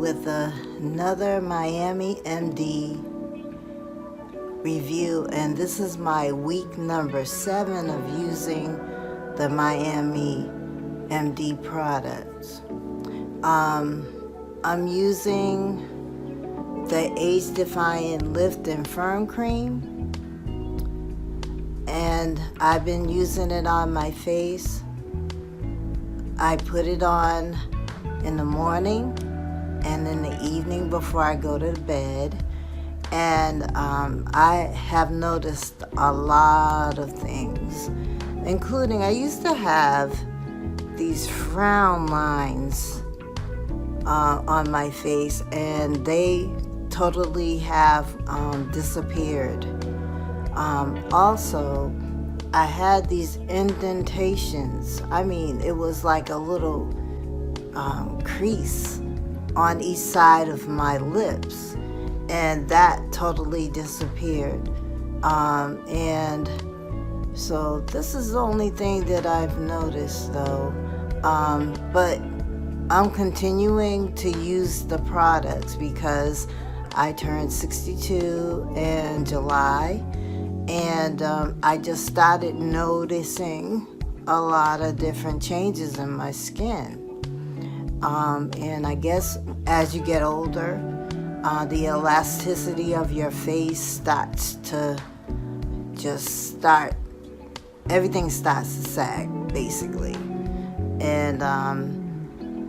with another Miami MD review, and this is my week number 7 of using the Miami MD products. I'm using the Age-Defying Lift and Firm Cream, and I've been using it on my face. I put it on in the morning and in the evening before I go to bed, and I have noticed a lot of things, including I used to have these frown lines on my face, and they totally have disappeared. Also, I had these indentations. I mean, it was like a little crease on each side of my lips, and that totally disappeared. And so this is the only thing that I've noticed, though. But I'm continuing to use the products because I turned 62 in July, and I just started noticing a lot of different changes in my skin. And I guess as you get older, the elasticity of your face starts to everything starts to sag, basically. And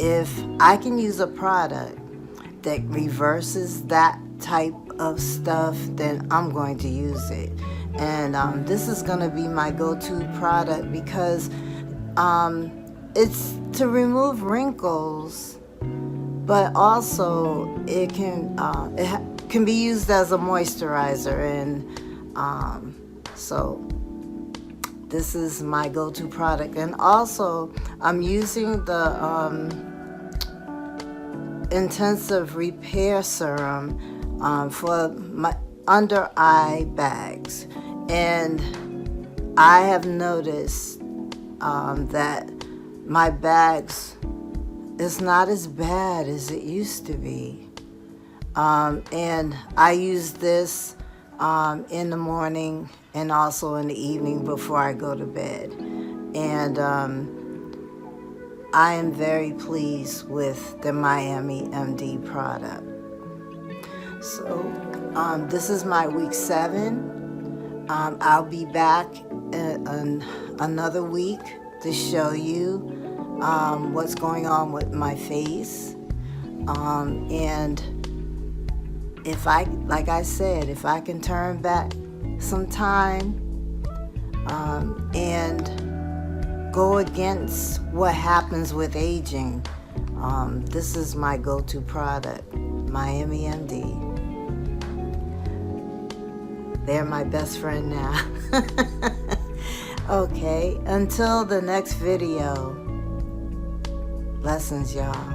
if I can use a product that reverses that type of stuff, then I'm going to use it. And this is going to be my go-to product because it's to remove wrinkles, but also it can be used as a moisturizer, and so this is my go-to product. And also I'm using the intensive repair serum for my under eye bags, and I have noticed that my bags is not as bad as it used to be, and I use this in the morning and also in the evening before I go to bed, and I am very pleased with the Miami MD product. So this is my week 7. I'll be back in another week to show you what's going on with my face, and if like I said, if I can turn back some time and go against what happens with aging, this is my go-to product, Miami MD. They're my best friend now. Okay, until the next video, blessings, y'all.